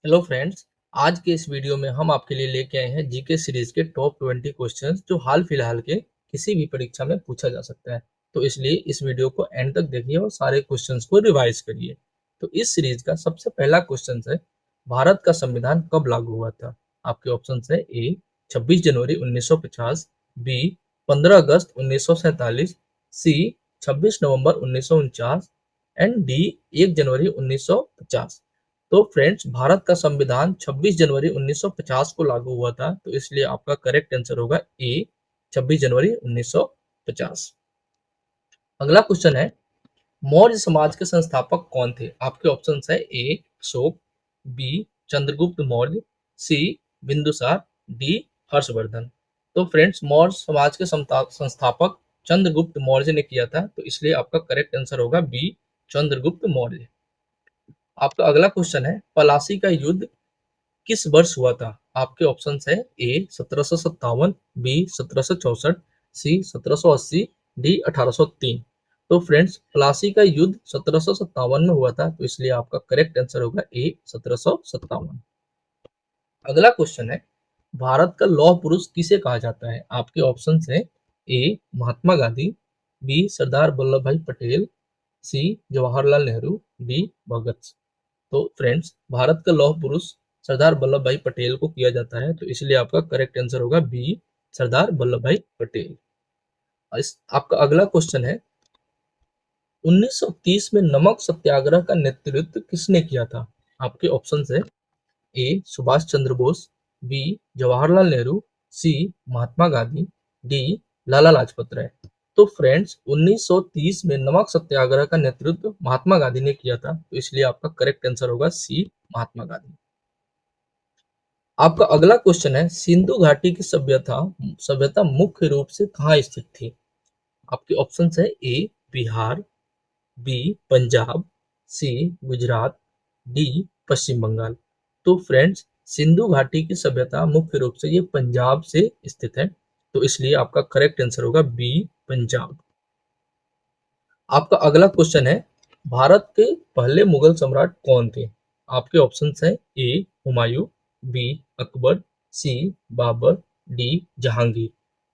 Hello friends. आज के इस वीडियो में हम आपके लिए लेके आए हैं जीके सीरीज के टॉप 20 क्वेश्चंस जो हाल फिलहाल के किसी भी परीक्षा में पूछा जा सकता है। तो इसलिए इस वीडियो को एंड तक देखिए और सारे क्वेश्चंस को रिवाइज करिए। तो इस सीरीज का सबसे पहला क्वेश्चन है, भारत का संविधान कब लागू हुआ था? आपके ऑप्शन है ए 26 जनवरी 1950, बी 15 अगस्त 1947, सी 26 नवंबर 1949 एंड डी 1 जनवरी 1950। तो फ्रेंड्स, भारत का संविधान 26 जनवरी 1950 को लागू हुआ था, तो इसलिए आपका करेक्ट आंसर होगा ए 26 जनवरी 1950। अगला क्वेश्चन है, मौर्य समाज के संस्थापक कौन थे? आपके ऑप्शन है ए अशोक, बी चंद्रगुप्त मौर्य, सी बिंदुसार, डी हर्षवर्धन। तो फ्रेंड्स, मौर्य समाज के संस्थापक चंद्रगुप्त मौर्य ने किया था, तो इसलिए आपका करेक्ट आंसर होगा बी चंद्रगुप्त मौर्य। आपका अगला क्वेश्चन है, पलासी का युद्ध किस वर्ष हुआ था? आपके ऑप्शन है ए 1757, बी 1764, सी 1780, डी 1803। तो फ्रेंड्स, प्लासी का युद्ध 1757 में हुआ था, तो इसलिए आपका करेक्ट आंसर होगा ए 1757। अगला क्वेश्चन है, भारत का लौह पुरुष किसे कहा जाता है? आपके ऑप्शन है ए महात्मा गांधी, बी सरदार वल्लभ भाई पटेल, सी जवाहरलाल नेहरू, डी भगत सिंह। तो फ्रेंड्स, भारत का लौह पुरुष सरदार वल्लभ भाई पटेल को किया जाता है, तो इसलिए आपका करेक्ट आंसर होगा बी सरदार वल्लभ भाई पटेल। आपका अगला क्वेश्चन है, 1930 में नमक सत्याग्रह का नेतृत्व किसने किया था? आपके ऑप्शन है ए सुभाष चंद्र बोस, बी जवाहरलाल नेहरू, सी महात्मा गांधी, डी लाला लाजपत राय। तो फ्रेंड्स, 1930 में नमक सत्याग्रह का नेतृत्व महात्मा गांधी ने किया था, तो इसलिए आपका करेक्ट आंसर होगा सी महात्मा गांधी। आपका अगला क्वेश्चन है, सिंधु घाटी की सभ्यता सभ्यता मुख्य रूप से कहाँ स्थित थी? आपके ऑप्शन है ए बिहार, बी पंजाब, सी गुजरात, डी पश्चिम बंगाल। तो फ्रेंड्स, सिंधु घाटी की सभ्यता मुख्य रूप से ये पंजाब से स्थित है, तो इसलिए आपका करेक्ट आंसर होगा बी पंजाब। आपका अगला क्वेश्चन है, भारत के पहले मुगल सम्राट कौन थे? आपके ऑप्शन है ए हुमायूं, बी अकबर, सी बाबर, डी जहांगीर।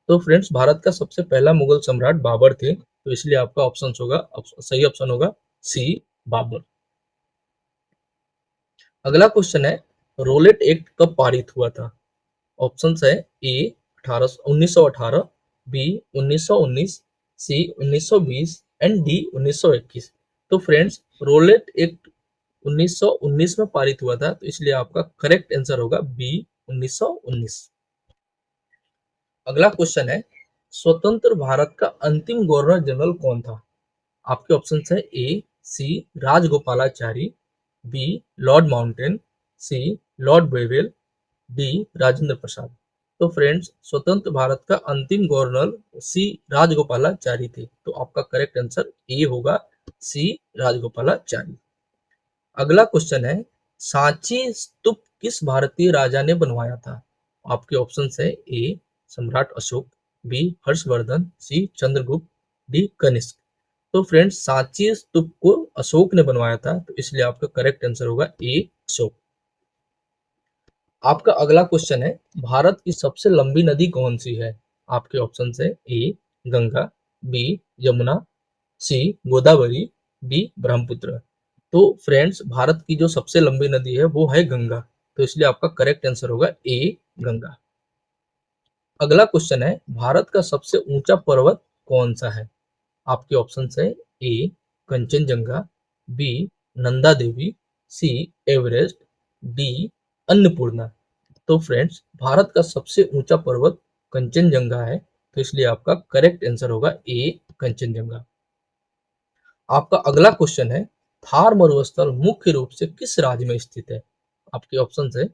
तो फ्रेंड्स, भारत का सबसे पहला मुगल सम्राट बाबर थे, तो इसलिए आपका सही ऑप्शन होगा सी बाबर। अगला क्वेश्चन है, रोलेट एक्ट कब पारित हुआ था? ऑप्शन है ए 1918, बी 1919, सी 1920 एंड डी 1921। तो फ्रेंड्स, रोलेट एक्ट 1919 में पारित हुआ था, तो इसलिए आपका करेक्ट आंसर होगा बी 1919। अगला क्वेश्चन है, स्वतंत्र भारत का अंतिम गवर्नर जनरल कौन था? आपके ऑप्शन है ए सी राजगोपालाचारी, बी लॉर्ड माउंटेन, सी लॉर्ड ब्रेवेल, डी राजेंद्र प्रसाद। तो फ्रेंड्स, स्वतंत्र भारत का अंतिम गवर्नर सी राजगोपालाचारी थे, तो आपका करेक्ट आंसर ए होगा सी राजगोपालाचारी। अगला क्वेश्चन है, सांची स्तूप किस भारतीय राजा ने बनवाया था? आपके ऑप्शन है ए सम्राट अशोक, बी हर्षवर्धन, सी चंद्रगुप्त, डी कनिष्क। तो फ्रेंड्स, सांची स्तूप को अशोक ने बनवाया था, तो इसलिए आपका करेक्ट आंसर होगा ए अशोक। आपका अगला क्वेश्चन है, भारत की सबसे लंबी नदी कौन सी है? आपके ऑप्शन है ए गंगा, बी यमुना, सी गोदावरी, डी ब्रह्मपुत्र। तो फ्रेंड्स, भारत की जो सबसे लंबी नदी है वो है गंगा, तो इसलिए आपका करेक्ट आंसर होगा ए गंगा। अगला क्वेश्चन है, भारत का सबसे ऊंचा पर्वत कौन सा है? आपके ऑप्शन है ए कंचनजंगा, बी नंदा देवी, सी एवरेस्ट, डी अन्नपूर्णा। तो फ्रेंड्स, भारत का सबसे ऊंचा पर्वत कंचनजंगा है, तो इसलिए आपका करेक्ट आंसर होगा ए कंचनजंगा। आपका अगला क्वेश्चन है, थार मरुस्थल मुख्य रूप से किस राज्य में स्थित है? आपके ऑप्शन है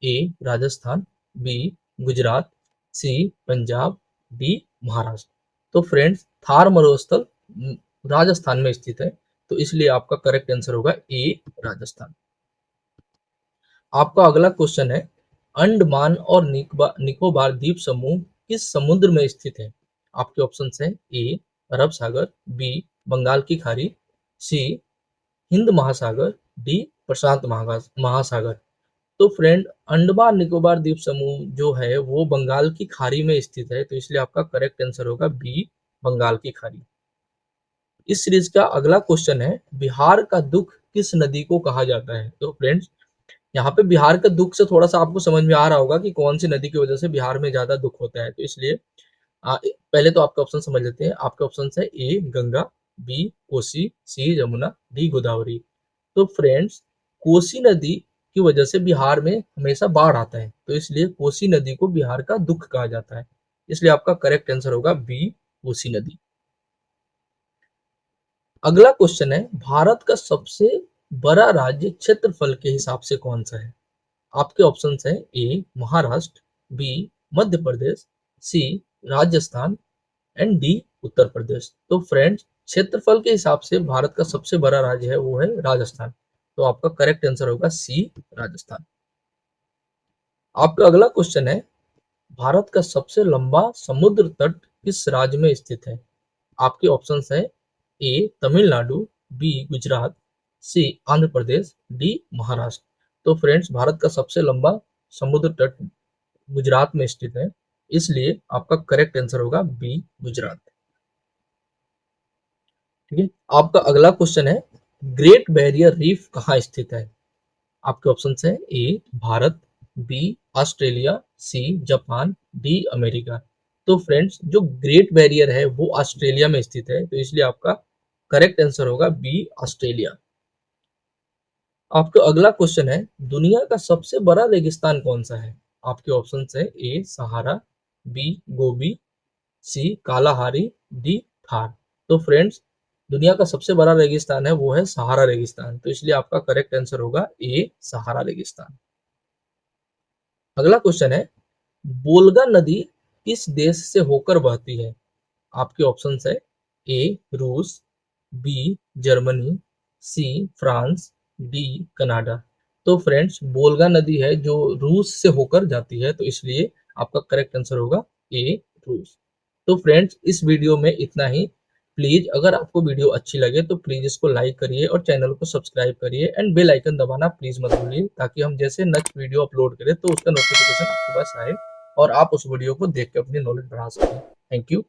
ए राजस्थान, बी गुजरात, सी पंजाब, डी महाराष्ट्र। तो फ्रेंड्स, थार मरुस्थल राजस्थान में स्थित है, तो इसलिए आपका करेक्ट आंसर होगा ए राजस्थान। आपका अगला क्वेश्चन है, अंडमान और निकोबार द्वीप समूह किस समुद्र में स्थित है? आपके ऑप्शन है ए अरब सागर, बी बंगाल की खाड़ी, सी हिंद महासागर, डी प्रशांत महासागर। तो फ्रेंड, अंडमान निकोबार द्वीप समूह जो है वो बंगाल की खाड़ी में स्थित है, तो इसलिए आपका करेक्ट आंसर होगा बी, बंगाल की खाड़ी। इस सीरीज का अगला क्वेश्चन है, बिहार का दुख किस नदी को कहा जाता है? तो फ्रेंड्स, यहाँ पे बिहार का दुख से थोड़ा सा आपको समझ में आ रहा होगा कि कौन सी नदी की वजह से बिहार में ज्यादा दुख होता है, तो इसलिए पहले तो आपका ऑप्शन समझ लेते हैं। आपके ऑप्शन है ए गंगा, बी कोसी, सी यमुना, डी गोदावरी। तो फ्रेंड्स, कोसी नदी की वजह से बिहार में हमेशा बाढ़ आता है, तो इसलिए कोसी नदी को बिहार का दुख कहा जाता है। इसलिए आपका करेक्ट आंसर होगा बी, कोसी नदी। अगला क्वेश्चन है, भारत का सबसे बड़ा राज्य क्षेत्रफल के हिसाब से कौन सा है? आपके ऑप्शंस है A Maharashtra, B Madhya Pradesh, C Rajasthan and D Uttar Pradesh. तो फ्रेंड्स, क्षेत्रफल के हिसाब से भारत का सबसे बड़ा राज्य है वो है राजस्थान, तो आपका करेक्ट आंसर होगा सी, राजस्थान। आपका अगला क्वेश्चन है, भारत का सबसे लंबा समुद्र तट किस राज्य में स्थित है? आपके ऑप्शंस है ए तमिलनाडु, बी गुजरात, सी आंध्र प्रदेश, डी महाराष्ट्र। तो फ्रेंड्स, भारत का सबसे लंबा समुद्र तट गुजरात में स्थित है, इसलिए आपका करेक्ट आंसर होगा बी, गुजरात। ठीक है, आपका अगला क्वेश्चन है, ग्रेट बैरियर रीफ कहाँ स्थित है? आपके ऑप्शन है A Bharat, B Australia, C Japan, D America. तो फ्रेंड्स, जो ग्रेट बैरियर है वो ऑस्ट्रेलिया में स्थित है, तो इसलिए आपका करेक्ट आंसर होगा बी, ऑस्ट्रेलिया। आपका अगला क्वेश्चन है, दुनिया का सबसे बड़ा रेगिस्तान कौन सा है? आपके ऑप्शन है ए सहारा, बी गोबी, सी कालाहारी, डी थार। तो फ्रेंड्स, दुनिया का सबसे बड़ा रेगिस्तान है वो है सहारा रेगिस्तान, तो इसलिए आपका करेक्ट आंसर होगा ए, सहारा रेगिस्तान। अगला क्वेश्चन है, बोलगा नदी किस देश से होकर बहती है? आपके ऑप्शंस है ए रूस, B Germany, C France, D Canada. तो फ्रेंड्स, बोलगा नदी है जो रूस से होकर जाती है, तो इसलिए आपका करेक्ट आंसर होगा ए, रूस। तो फ्रेंड्स, इस वीडियो में इतना ही। प्लीज, अगर आपको वीडियो अच्छी लगे तो प्लीज इसको लाइक करिए और चैनल को सब्सक्राइब करिए एंड बेल आइकन दबाना प्लीज मत भूलिए, ताकि हम जैसे नेक्स्ट वीडियो अपलोड करें तो उसका नोटिफिकेशन आपके पास आए और आप उस वीडियो को देख के अपनी नॉलेज बढ़ा सकें। Thank you.